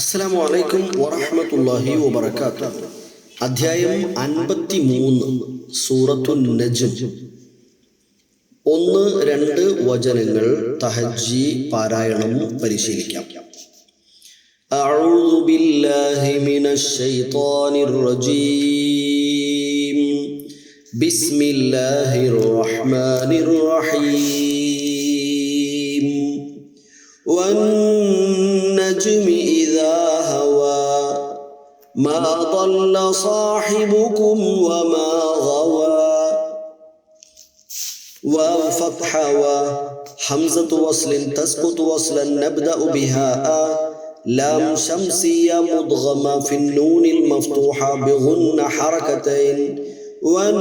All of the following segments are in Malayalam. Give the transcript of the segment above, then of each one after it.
അസ്സലാമു അലൈക്കും വറഹ്മത്തുള്ളാഹി വബറകാതുഹു. അധ്യായം 53 സൂറത്തുൻ നജ്ം. 1-2 വചനങ്ങൾ തഹജ്ജി പാരായണം പരിശീലിക്കാം. അഊദു ബില്ലാഹി മിനശ് ശൈത്വാനിർ റജീം. ബിസ്മില്ലാഹിർ റഹ്മാനിർ റഹീം. والنجم إذا هوى ما ضل صاحبكم وما غوى. واو فتحة وحمزة وصل تسقط وصلا نبدأ بها لام شمسية مدغمة في النون المفتوحة بغن حركتين. ون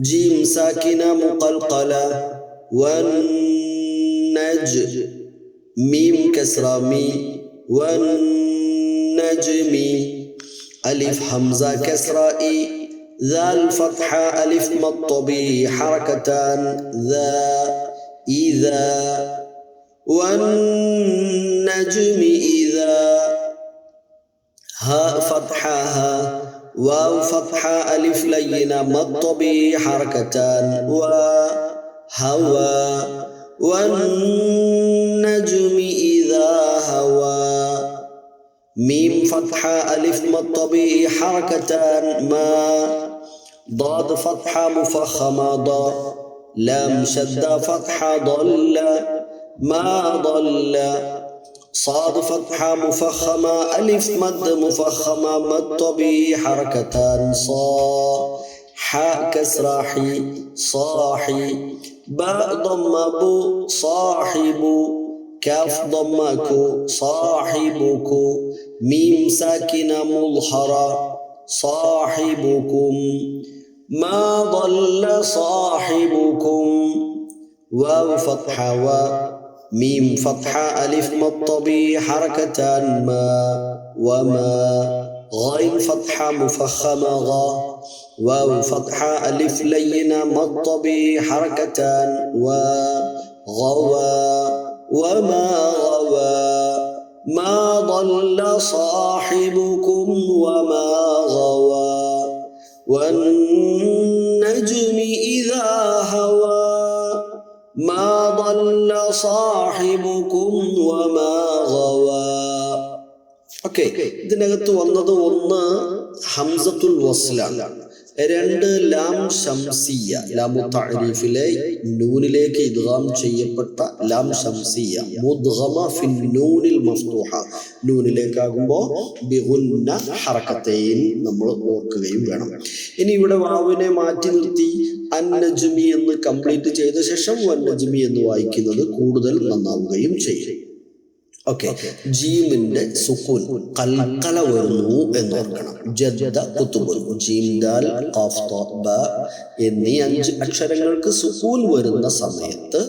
جيم ساكنة مقلقلة. والنجم ميم كسرة مي. والنجم ألف همزة كسرة إي. ذال فتحة ألف مطبي حركتان ذا إذا. والنجم إذا ها فتحة ها. واو فتحة ألف لينة مطبي حركتان وهوى. والنجم إذا هوى ميم فتحة ألف مطبي حركتان ما. ضاد فتحة مفخمة ضا. لام شدة فتحة ضل ما ضل. صاد فتحة مفخمة ألف مد مفخمة مطبي حركتان صا. حاء كسرة حي صاحي. باء ضم بو صاحب. كاف ضمكو صاحبكو. ميم ساكنة مظهرة صاحبكم. ما ضل صاحبكم. واو فتحة و ميم فتحة ألف مطبي حركتان ما وما. غين فتحة مفخمة غا. واو فتحة ألف لينة مطبي حركتان وغوى. وما غوى ما ضل صاحبكم وما غوى. والنجم إذا هوى ما ضل صاحبكم وما غوى. ഓക്കെ, ഇതിനകത്ത് വന്നത് 1 ഹംസത്തുൽ വസ്ലാണ്, 2 ലാം ശംസിയ ലാമു തഅരീഫിലെ നൂനിലേക്ക് ഇദ്ഗാം ചെയ്യപ്പെട്ട ലാം ശംസിയ മുദ്ഗമ ഫിൻ നൂനിൽ മഫ്തൂഹ. നൂനിലേക്കാകുമ്പോൾ ബിഗുന്ന ഹറകതൈൻ നമ്മൾ ഓർക്കുകയും വേണം. ഇനി ഇവിടെ വാവിനെ മാറ്റി നിർത്തി അന്നജ്മി എന്ന് കംപ്ലീറ്റ് ചെയ്ത ശേഷം വന്നജ്മി എന്ന് വായിക്കുന്നത് കൂടുതൽ നന്നാവുകയും ചെയ്യും. ഓക്കെ, ജീമിന്റെ സുക്കൂൻ ഖൽഖല വരുന്നു എന്നോർക്കണം. ജദ്ദ കുതുബുൻ ജീം ദാൽ ഖാഫ് ത ബ എന്നീ 5 അക്ഷരങ്ങൾക്ക് സുക്കൂൻ വരുന്ന സമയത്ത്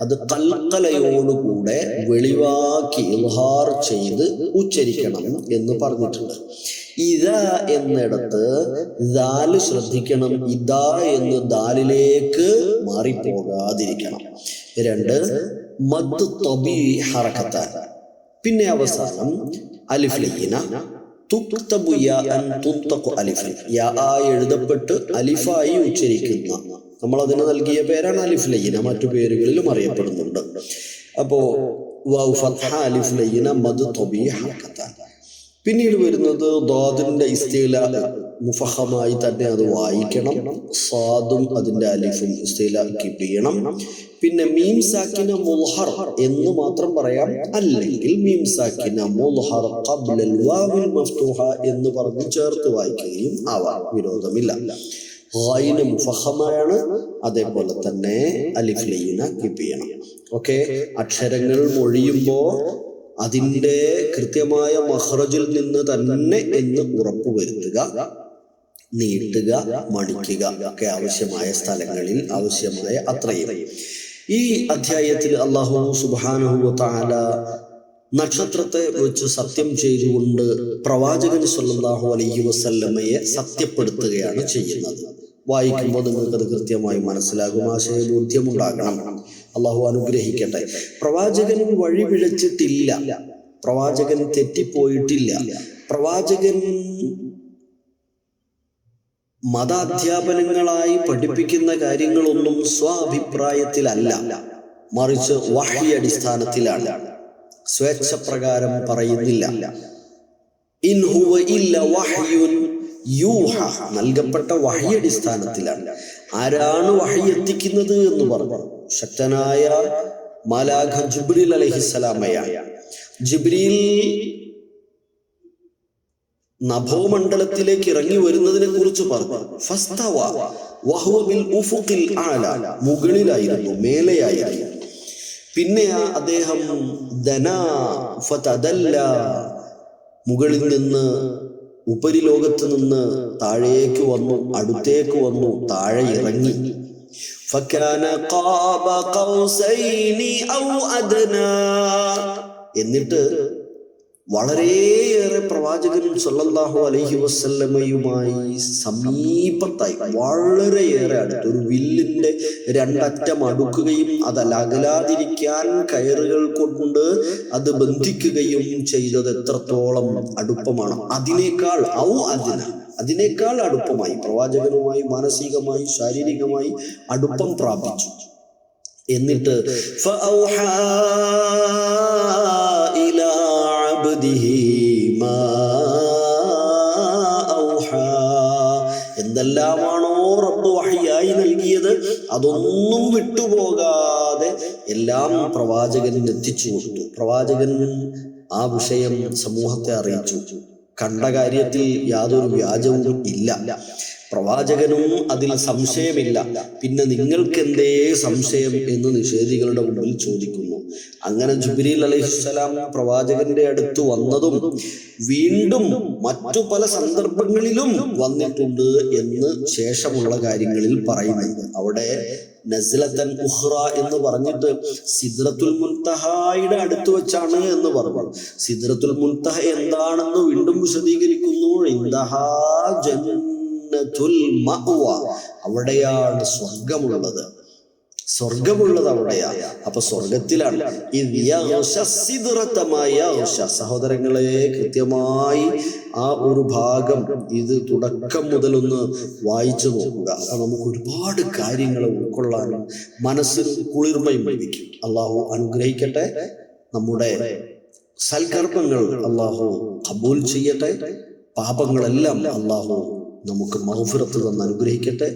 അത് ഖൽഖലയോടുകൂടെ വെളിവാക്കി ഇൽഹാർ ചെയ്ത് ഉച്ചരിക്കണം എന്ന് പറഞ്ഞിട്ടുണ്ട്. ഇദാ എന്നിടത്ത് ദാല് ശ്രദ്ധിക്കണം. ഇദാ എന്ന് ദാലിലേക്ക് മാറിപ്പോകാതിരിക്കണം. 2 മദ് തബീ ഹറകത്താൻ. പിന്നെ അവസാനം അലിഫ് ലയ്യിന തുക്തബു യാഅൻ തുന്തഖു അലിഫ്. യാ എഴുതപ്പെട്ട് അലിഫായി ഉച്ചരിക്കുന്ന, നമ്മൾ അതിന് നൽകിയ പേരാണ് അലിഫ് ലയ്യിന, മറ്റു പേരുകളിലും അറിയപ്പെടുന്നുണ്ട്. അപ്പോ വൗ ഫത്ഹ അലിഫ് ലയ്യിന മദ് തബീ ഹറകത്താൻ. പിന്നീട് വരുന്നത് ദാദിന്റെ ഇസ്തില മുഫഖമായി തന്നെ അത് വായിക്കണം. സാദും അതിന്റെ അലിഫും ഇസ്തില കീപ്പ് ചെയ്യണം. പിന്നെ മീം സാക്കിന മുൽഹർ എന്ന് മാത്രം പറയാം, അല്ലെങ്കിൽ മീം സാക്കിന മുൽഹർ ഖബ്ലൽ വാവിൽ മഫ്തൂഹ എന്ന് പറഞ്ഞ് ചേർത്ത് വായിക്കുകയും ആവാം, വിരോധമില്ല. ഗൈന മുഫഖമാണ്, അതേപോലെ തന്നെ അലിഫ് ലയ്യിന കീപ്പ് ചെയ്യണം. ഓക്കെ, അക്ഷരങ്ങൾ മൊഴിയുമ്പോൾ അതിൻ്റെ കൃത്യമായ മഖ്റജിൽ നിന്ന് തന്നെ എന്ന് ഉറപ്പുവരുത്തുക. നീട്ടുക, മടിക്കുക ഒക്കെ ആവശ്യമായ സ്ഥലങ്ങളിൽ ആവശ്യമായ അത്രയും. ഈ അധ്യായത്തിൽ അല്ലാഹു സുബ്ഹാനഹു വ തആല നക്ഷത്രത്തെ വെച്ച് സത്യം ചെയ്തുകൊണ്ട് പ്രവാചകൻ സ്വല്ലല്ലാഹു അലൈഹി വസല്ലമയെ സത്യപ്പെടുത്തുകയാണ് ചെയ്യുന്നത്. വായിക്കുമ്പോൾ നിങ്ങൾക്കത് കൃത്യമായി മനസ്സിലാകും, ആശയബോധ്യമുണ്ടാകണം. അള്ളാഹു അനുഗ്രഹിക്കട്ടെ. പ്രവാചകൻ വഴിപിഴച്ചിട്ടില്ല. പ്രവാചകൻ തെറ്റിപ്പോയിട്ടില്ല. പ്രവാചകൻ മതാധ്യാപനങ്ങളായി പഠിപ്പിക്കുന്ന കാര്യങ്ങളൊന്നും സ്വാഭിപ്രായത്തിലല്ല, മറിച്ച് വഹ്യി അടിസ്ഥാനത്തിലാണ്, സ്വേച്ഛപ്രകാരം പറയുന്നില്ല. ഇൻ ഹുവ ഇല്ല വഹ്യുൻ യൂഹ, നൽകപ്പെട്ട വഹ്യി അടിസ്ഥാനത്തിലാണ്. ആരാണ് വഹ്യി എത്തിക്കുന്നത് എന്ന് പറഞ്ഞു? ശക്തനായ മാലാഖ ജിബ്രീൽ അലൈഹിസ്സലാമയാണ്. ജിബ്രീൽ നഭോമണ്ഡലത്തിലേക്ക് ഇറങ്ങി വരുന്നതിനെ കുറിച്ച് പറഞ്ഞു. ഫസ്തവ വഹുവ ബിൽ ഉഫുഖിൽ ആല, മുകളിലായിരുന്നു, മേലെയായിരുന്നു. പിന്നെ അദ്ദേഹം ദനാ ഫതദല്ല, മുകളിൽ നിന്ന് ഉപരിലോകത്ത് നിന്ന് താഴേക്ക് വന്നു, അടുത്തേക്ക് വന്നു, താഴെ ഇറങ്ങി. ഫകാന ഖാബ ഖൗസൈനി ഔ അദ്നാ, എന്നിട്ട് വളരെയേറെ പ്രവാചകൻ സല്ലല്ലാഹു അലൈഹി വസല്ലമയുമായി സമീപത്തായി, വളരെയേറെ അടുത്ത്, ഒരു വില്ലിന്റെ രണ്ടറ്റം അടുക്കുകയും അതല്ല അകലാതിരിക്കാൻ കയറുകൾ കൊണ്ട് അത് ബന്ധിക്കുകയും ചെയ്തത് എത്രത്തോളം അടുപ്പമാണ്. അതിനേക്കാൾ അതിനേക്കാൾ അടുപ്പമായി പ്രവാചകനുമായി മാനസികമായി ശാരീരികമായി അടുപ്പം പ്രാപിച്ചു. എന്നിട്ട് എന്തെല്ലാമാണോ റബ്ബ് വഹ്യായി നൽകിയത് അതൊന്നും വിട്ടുപോകാതെ എല്ലാം പ്രവാചകൻ എത്തിച്ചു കൊടുത്തു. പ്രവാചകൻ ആ വിഷയം സമൂഹത്തെ അറിയിച്ചു. കണ്ട കാര്യത്തിൽ യാതൊരു വ്യാജവും ഇല്ല, പ്രവാചകനും അതിൽ സംശയമില്ല. പിന്നെ നിങ്ങൾക്ക് എന്തേ സംശയം എന്ന് നിഷേധികളുടെ മുമ്പിൽ ചോദിക്കുന്നു. അങ്ങനെ ജിബ്രീൽ അലൈഹിസ്സലാം പ്രവാചകന്റെ അടുത്ത് വന്നതും വീണ്ടും മറ്റു പല സന്ദർഭങ്ങളിലും വന്നിട്ടുണ്ട് എന്ന് ശേഷമുള്ള കാര്യങ്ങളിൽ പറയുന്നുണ്ട്. അവിടെ നസ്ലത്തൻ ഉഖ്റ എന്ന് പറഞ്ഞിട്ട് സിദ്റത്തുൽ മുൻതഹയുടെ അടുത്ത് വെച്ചാണ് എന്ന് പറഞ്ഞു. സിദ്റത്തുൽ മുൻതഹ എന്താണെന്ന് വീണ്ടും വിശദീകരിക്കുന്നു. ഇൻദഹാ ജന്നത്തുൽ മഅവ, അവിടെയാണ് സ്വർഗമുള്ളത്. അവിടെയാണ്. അപ്പൊ സ്വർഗത്തിലാണ്. സഹോദരങ്ങളെ, കൃത്യമായി ആ ഒരു ഭാഗം ഇത് തുടക്കം മുതലൊന്ന് വായിച്ചു നോക്കുക. അപ്പൊ നമുക്ക് ഒരുപാട് കാര്യങ്ങൾ ഉൾക്കൊള്ളാനും മനസ്സിൽ കുളിർമയും ലഭിക്കും. അള്ളാഹു അനുഗ്രഹിക്കട്ടെ. നമ്മുടെ സൽക്കർമ്മങ്ങൾ അള്ളാഹു ഖബൂൽ ചെയ്യട്ടെ. പാപങ്ങളെല്ലാം അള്ളാഹു നമുക്ക് മഗ്ഫിറത്ത് തന്ന് അനുഗ്രഹിക്കട്ടെ.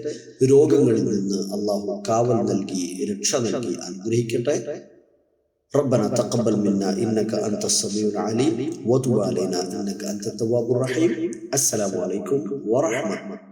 രോഗങ്ങളിൽ നിന്ന് അള്ളാഹു കാവൽ നൽകി രക്ഷ നൽകി അനുഗ്രഹിക്കട്ടെ. ربنا تقبل منا إنك أنت السميع العليم وتب علينا إنك أنت التواب الرحيم. السلام عليكم ورحمة الله.